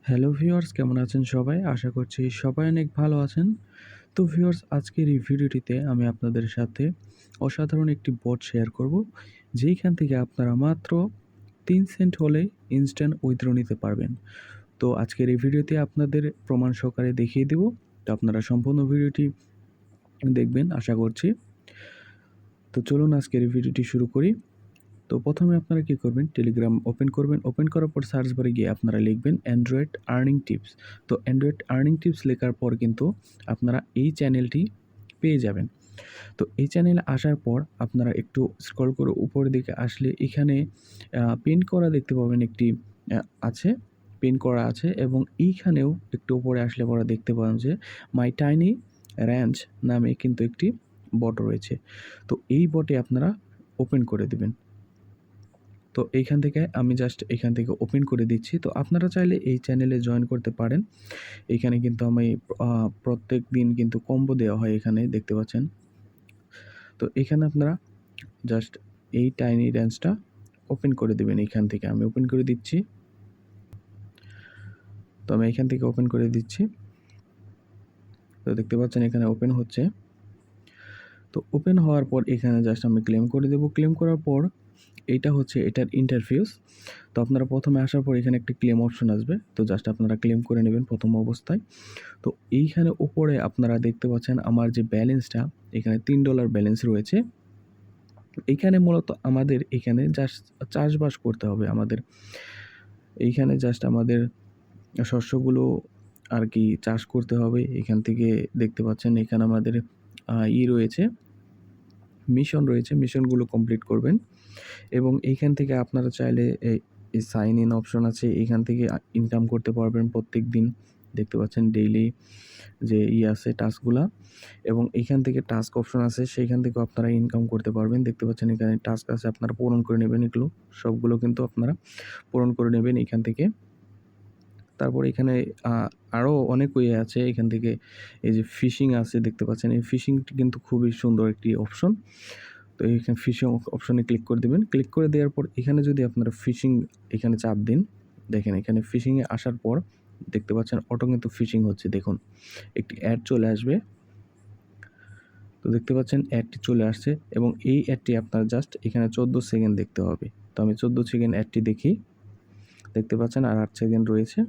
Hello viewers, কেমন আছেন সবাই? আশা করছি সবাই অনেক ভালো আছেন। তো ভিউয়ার্স, আজকের এই ভিডিওটিতে আমি আপনাদের সাথে অসাধারণ একটি বট শেয়ার করব, যেইখান থেকে আপনারা মাত্র ৩ সেন্ট হলে ইনস্ট্যান্ট উইথড্র নিতে পারবেন। তো আজকের এই ভিডিওতে আপনাদের প্রমাণ সহকারে দেখিয়ে দেব। তো আপনারা সম্পূর্ণ ভিডিওটি দেখবেন আশা করছি। তো চলুন আজকের এই ভিডিওটি শুরু করি। তো প্রথমে আপনারা কি করবেন, টেলিগ্রাম ওপেন করবেন। ওপেন করার পর সার্চ বারে গিয়ে আপনারা লিখবেন অ্যান্ড্রয়েড আর্নিং টিপস। তো অ্যান্ড্রয়েড আর্নিং টিপস লেখার পর কিন্তু আপনারা এই চ্যানেলটি পেয়ে যাবেন। তো এই চ্যানেলে আসার পর আপনারা একটু স্ক্রল করে উপরের দিকে আসলে এখানে পিন করা দেখতে পাবেন, একটি আছে, পিন করা আছে, এবং এইখানেও একটু উপরে আসলে পরে দেখতে পাবেন যে মাই টাইনি র্যাঞ্চ নামে কিন্তু একটি বট রয়েছে। তো এই বটে আপনারা ওপেন করে দিবেন। তো এইখান থেকে আমি জাস্ট এখান থেকে ওপেন করে দিচ্ছি। তো আপনারা চাইলে এই চ্যানেলে জয়েন করতে পারেন। এইখানে কিন্তু আমি প্রত্যেক দিন কিন্তু কম্বো দেওয়া হয়, এখানে দেখতে পাচ্ছেন। তো এখানে আপনারা জাস্ট এই টাইনি রেঞ্জটা ওপেন করে দেবেন। এইখান থেকে আমি ওপেন করে দিচ্ছি। তো আমি এখান থেকে ওপেন করে দিচ্ছি। তো দেখতে পাচ্ছেন এখানে ওপেন হচ্ছে। তো ওপেন হওয়ার পর এখানে জাস্ট আমি ক্লেম করে দেব। ক্লেম করার পর এইটা হচ্ছে এটার ইন্টারফেস। তো আপনারা প্রথমে আসার পর এখানে একটি ক্লেম অপশন আসবে। তো জাস্ট আপনারা ক্লেম করে নেবেন প্রথম অবস্থায়। তো এইখানে উপরে আপনারা দেখতে পাচ্ছেন আমার যে ব্যালেন্সটা, এখানে $3 ব্যালেন্স রয়েছে। এইখানে মূলত আমাদের এখানে জাস্ট চাষবাস করতে হবে। আমাদের এইখানে জাস্ট আমাদের শস্যগুলো আর কি চাষ করতে হবে। এখান থেকে দেখতে পাচ্ছেন এখানে আমাদের রয়েছে, মিশন রয়েছে। মিশনগুলো কমপ্লিট করবেন এবং এইখান থেকে আপনারা চাইলে এই সাইন ইন অপশন আছে, এখান থেকে ইনকাম করতে পারবেন প্রত্যেক দিন। দেখতে পাচ্ছেন ডেইলি যে আছে টাস্কগুলা, এবং এইখান থেকে টাস্ক অপশন আছে, সেইখান থেকেও আপনারা ইনকাম করতে পারবেন। দেখতে পাচ্ছেন এখানে টাস্ক আছে, আপনারা পূরণ করে নেবেন। এগুলো সবগুলো কিন্তু আপনারা পূরণ করে নেবেন এইখান থেকে। তারপর এখানে আরও অনেক ওয়ে আছে। এখান থেকে এই যে ফিশিং আছে, দেখতে পাচ্ছেন এই ফিশিংটি কিন্তু খুবই সুন্দর একটি অপশন। তো এইখানে ফিশিং অপশনে ক্লিক করে দেবেন। ক্লিক করে দেওয়ার পর এখানে যদি আপনারা ফিশিং এখানে চাপ দিন, দেখেন এখানে ফিশিংয়ে আসার পর দেখতে পাচ্ছেন অটো কিন্তু ফিশিং হচ্ছে। দেখুন একটি অ্যাড চলে আসবে। তো দেখতে পাচ্ছেন অ্যাডটি চলে আসছে এবং এই অ্যাডটি আপনার জাস্ট এখানে 14 সেকেন্ড দেখতে হবে। তো আমি 14 সেকেন্ড অ্যাডটি দেখি। দেখতে পাচ্ছেন আর 8 সেকেন্ড রয়েছে।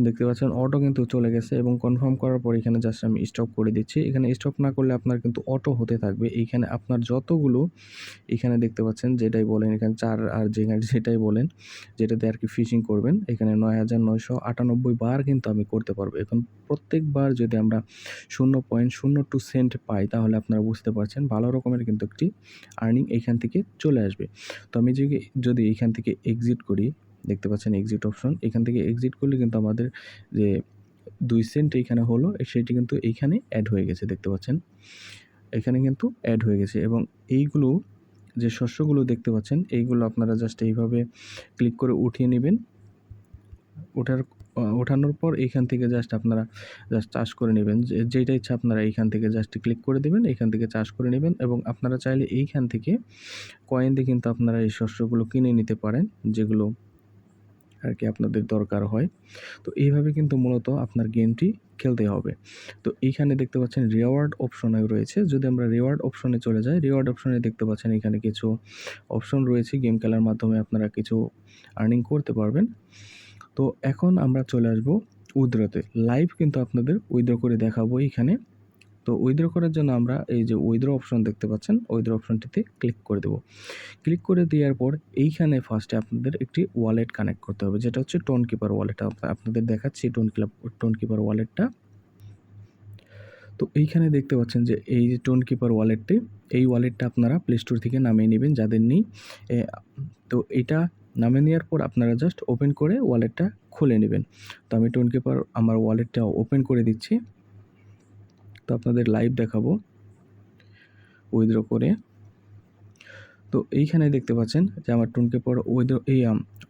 দেখতে পাচ্ছেন অটো কিন্তু চলে গেছে এবং কনফার্ম করার পর এখানে জাস্ট আমি স্টপ করে দিচ্ছি। এখানে স্টপ না করলে আপনার কিন্তু অটো হতে থাকবে। এইখানে আপনার যতগুলো এখানে দেখতে পাচ্ছেন যেটাই বলেন, এখানে 4 আর যেখানে যেটাই বলেন, যেটাতে আর কি ফিশিং করবেন, এখানে ৯,৯৯৮ বার কিন্তু আমি করতে পারবো। এখন প্রত্যেকবার যদি আমরা 0.02 সেন্ট পাই, তাহলে আপনারা বুঝতে পারছেন ভালো রকমের কিন্তু একটি আর্নিং এইখান থেকে চলে আসবে। তো আমি যদি এইখান থেকে এক্সিট করি, দেখতে পাচ্ছেন এক্সিট অপশন, এখান থেকে এক্সিট করলে কিন্তু আমাদের যে 2 সেন্ট এইখানে হলো, সেটি কিন্তু এইখানে অ্যাড হয়ে গেছে। দেখতে পাচ্ছেন এখানে কিন্তু অ্যাড হয়ে গেছে এবং এইগুলো যে শস্যগুলো দেখতে পাচ্ছেন, এইগুলো আপনারা জাস্ট এইভাবে ক্লিক করে উঠিয়ে নেবেন। ওঠানোর পর এইখান থেকে জাস্ট আপনারা জাস্ট চাষ করে নেবেন। যেটা ইচ্ছা আপনারা এইখান থেকে জাস্ট ক্লিক করে দেবেন, এইখান থেকে চাষ করে নেবেন এবং আপনারা চাইলে এইখান থেকে কয়েন দিয়ে কিন্তু আপনারা এই শস্যগুলো কিনে নিতে পারেন, যেগুলো আর কি আপনাদের দরকার হয়। তো এইভাবে কিন্তু মূলত আপনার গেমটি খেলতে হবে। তো এইখানে দেখতে পাচ্ছেন রিওয়ার্ড অপশনে রয়েছে। যদি আমরা রিওয়ার্ড অপশনে চলে যাই, রিওয়ার্ড অপশনে দেখতে পাচ্ছেন এখানে কিছু অপশন রয়েছে। গেম খেলার মাধ্যমে আপনারা কিছু আর্নিং করতে পারবেন। তো এখন আমরা চলে আসবো উইথড্রতে। লাইভ কিন্তু আপনাদের উইথড্র করে দেখাবো এইখানে। তো উইথড্র করার জন্য আমরা এই যে উইথড্র অপশন দেখতে পাচ্ছেন, উইথড্র অপশনটিতে ক্লিক করে দেব। ক্লিক করে দেওয়ার পর এইখানে ফার্স্টে আপনাদের একটি ওয়ালেট কানেক্ট করতে হবে, যেটা হচ্ছে টোন কিপার ওয়ালেট। আপনাদের দেখাচ্ছি টোন কিপার ওয়ালেটটা। তো এইখানে দেখতে পাচ্ছেন যে এই যে টোন কিপার ওয়ালেটটি, এই ওয়ালেটটা আপনারা প্লে স্টোর থেকে নামিয়ে নেবেন যাদের নেই। তো এটা নামিয়ে নেওয়ার পর আপনারা জাস্ট ওপেন করে ওয়ালেটটা খুলে নেবেন। তো আমি টোন কিপার আমার ওয়ালেটটা ওপেন করে দিচ্ছি। তো আপনাদের লাইভ দেখাবো উইথড্র করে। তো এইখানে দেখতে পাচ্ছেন যে আমার টোন কিপার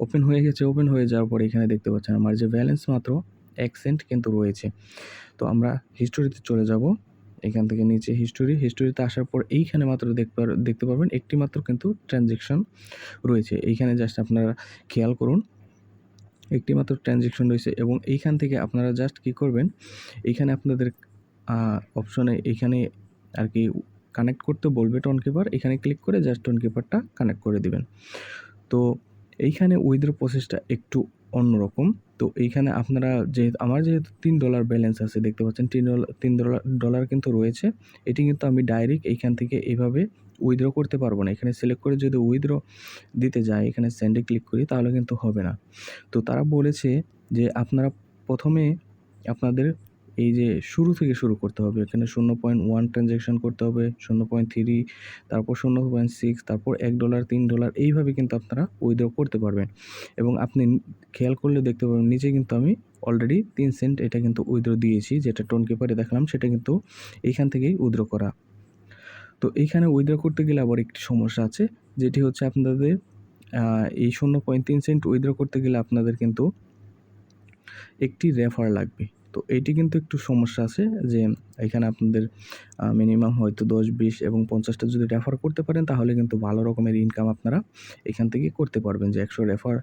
ওপেন হয়ে গেছে। ওপেন হয়ে যাওয়ার পর এখানে দেখতে পাচ্ছেন আমার যে ব্যালেন্স মাত্র 1 সেন্ট কিন্তু রয়েছে। তো আমরা হিস্টোরিতে চলে যাব। এখান থেকে নিচে হিস্টোরিতে আসার পর এইখানে মাত্র দেখতে পারবেন একটি মাত্র কিন্তু ট্রানজ্যাকশন রয়েছে। এইখানে জাস্ট আপনারা খেয়াল করুন, একটি মাত্র ট্রানজ্যাকশন রয়েছে এবং এইখান থেকে আপনারা জাস্ট কী করবেন, এইখানে আপনাদের অপশনে এইখানে আর কি কানেক্ট করতে বলবে টোনকিপার, এখানে ক্লিক করে জাস্ট টোনকিপারটা কানেক্ট করে দিবেন। তো এইখানে উইথড্র প্রসেসটা একটু অন্যরকম। তো এইখানে আপনারা আমার যেহেতু $3 ব্যালেন্স আছে, দেখতে পাচ্ছেন $3 কিন্তু রয়েছে। এটি কিন্তু আমি ডাইরেক্ট এইখান থেকে এভাবে উইথড্র করতে পারবো না। এখানে সিলেক্ট করে যদি উইথড্র দিতে যাই, এখানে সেন্ডে ক্লিক করি, তাহলে কিন্তু হবে না। তো তারা বলেছে যে আপনারা প্রথমে আপনাদের এই যে শুরু থেকে শুরু করতে হবে। এখানে 0.1 ট্রানজ্যাকশন করতে হবে, 0.3, তারপর 0.6, তারপর $1, $3 এইভাবে কিন্তু আপনারা উইথড্র করতে পারবেন। এবং আপনি খেয়াল করলে দেখতে পাবেন নিচে কিন্তু আমি অলরেডি 3 সেন্ট এটা কিন্তু উইথড্র দিয়েছি, যেটা টোনকিপারে দেখালাম সেটা কিন্তু এইখান থেকেই উইথড্র করা। তো এইখানে উইথড্র করতে গেলে আবার একটি সমস্যা আছে, যেটি হচ্ছে আপনাদের এই 0.3 সেন্ট উইথড্র করতে গেলে আপনাদের কিন্তু একটি রেফার লাগবে। তো এইটি কিন্তু একটু সমস্যা আছে যে এখানে আপনাদের মিনিমাম হয়তো 10, 20 এবং 50টা যদি রেফার করতে পারেন, তাহলে কিন্তু ভালো রকমের ইনকাম আপনারা এখান থেকে করতে পারবেন। যে 100 রেফার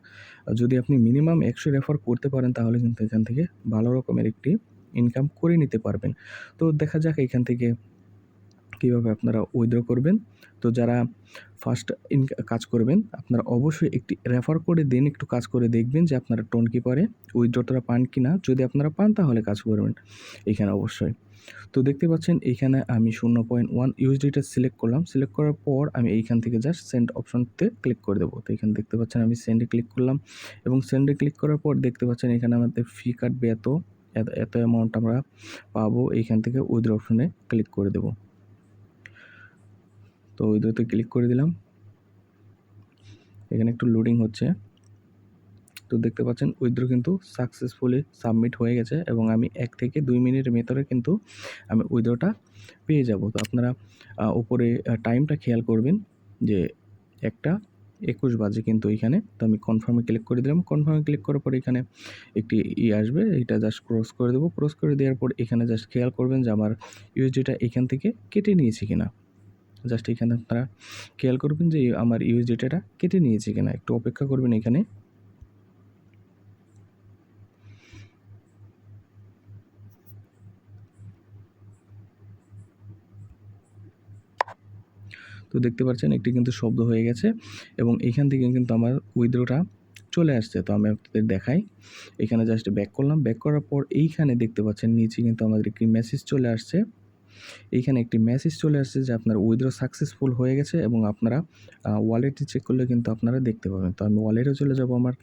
যদি আপনি মিনিমাম 100 রেফার করতে পারেন, তাহলে কিন্তু এখান থেকে ভালো রকমের একটি ইনকাম করে নিতে পারবেন। তো দেখা যাক এখান থেকে কীভাবে আপনারা উইথড্র করবেন। তো যারা ফার্স্ট কাজ করবেন, আপনারা অবশ্যই একটি রেফার করে দেন, একটু কাজ করে দেখবেন যে আপনারা টোনকিপারে উইথড্রটা পান কি না। যদি আপনারা পান তাহলে কাজ করবেন এখানে অবশ্যই। তো দেখতে পাচ্ছেন এইখানে আমি 0.1 USDটা সিলেক্ট করলাম। সিলেক্ট করার পর আমি এইখান থেকে জাস্ট সেন্ড অপশনতে ক্লিক করে দেবো। তো এখানে দেখতে পাচ্ছেন আমি সেন্ডে ক্লিক করলাম এবং সেন্ডে ক্লিক করার পর দেখতে পাচ্ছেন এখানে আমাদের ফি কাটবে এত অ্যামাউন্ট আমরা পাবো। এইখান থেকে উইথড্র অপশনে ক্লিক করে দেবো। তো উইথড্রতে ক্লিক করে দিলাম। এখানে একটু লোডিং হচ্ছে। তো দেখতে পাচ্ছেন উইথড্র কিন্তু সাকসেসফুলি সাবমিট হয়ে গেছে এবং আমি 1 থেকে 2 মিনিটের ভেতরে কিন্তু আমি উইথড্রটা পেয়ে যাব। তো আপনারা উপরে টাইমটা খেয়াল করবেন যে 1:21 বাজে কিন্তু এইখানে। তো আমি কনফার্মে ক্লিক করে দিলাম। কনফার্মে ক্লিক করার পর এখানে একটি আসবে, এটা জাস্ট ক্রস করে দেবো। ক্রস করে দেওয়ার পর এখানে জাস্ট খেয়াল করবেন যে আমার ইউএসডিটা এখান থেকে কেটে নিয়েছে কিনা। জাস্ট এখানে আপনারা খেয়াল করবেন যে আমার ইউএসডিটা কেটে নিয়েছে কিনা। একটু অপেক্ষা করবেন এখানে। তো দেখতে পাচ্ছেন একটি কিন্তু শব্দ হয়ে গেছে এবং এইখান থেকে কিন্তু আমার উইথড্রটা চলে আসছে। তো আমি আপনাদের দেখাই। এখানে জাস্ট ব্যাক করলাম। ব্যাক করার পর এইখানে দেখতে পাচ্ছেন নিচে কিন্তু আমাদের একটি মেসেজ চলে আসছে। এইখানে একটি মেসেজ চলে আসছে যে আপনার উইথড্র সাকসেসফুল হয়ে গেছে এবং আপনারা ওয়ালেটে চেক করলে কিন্তু আপনারা দেখতে পাবেন। তো আমি ওয়ালেটে চলে যাব, আমার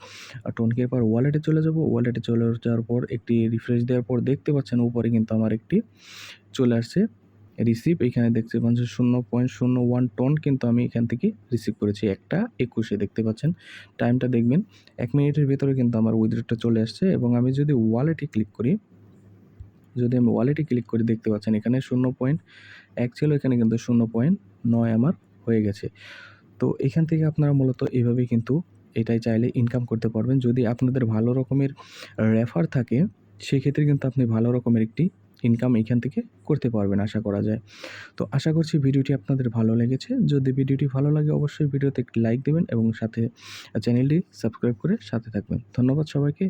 টোনকিপার ওয়ালেটে চলে যাব। ওয়ালেটে চলে যাওয়ার পর একটি রিফ্রেশ দেওয়ার পর দেখতে পাচ্ছেন উপরে কিন্তু আমার একটি চলে আসছে রিসিভ। এখানে দেখতে পাচ্ছেন 0.01 টন কিন্তু আমি এখান থেকে রিসিভ করেছি 1:21-এ। দেখতে পাচ্ছেন টাইমটা দেখবেন 1 মিনিটের ভেতরে কিন্তু আমার উইথড্রটা চলে আসছে। এবং আমি যদি ওয়ালেটে ক্লিক করি, দেখতে পাচ্ছেন এখানে 0.1 ছিল, এখানে কিন্তু 0.9 আমার হয়ে গেছে। তো এখান থেকে আপনারা মূলত এভাবেই কিন্তু এটাই চাইলে ইনকাম করতে পারবেন। যদি আপনাদের ভালো রকমের রেফার থাকে, সেক্ষেত্রে কিন্তু আপনি ভালো রকমের একটি ইনকাম এখান থেকে করতে পারবেন আশা করা যায়। তো আশা করছি ভিডিওটি আপনাদের ভালো লেগেছে। যদি ভিডিওটি ভালো লাগে অবশ্যই ভিডিওতে একটি লাইক দেবেন এবং সাথে চ্যানেলটি সাবস্ক্রাইব করে সাথে থাকবেন। ধন্যবাদ সবাইকে।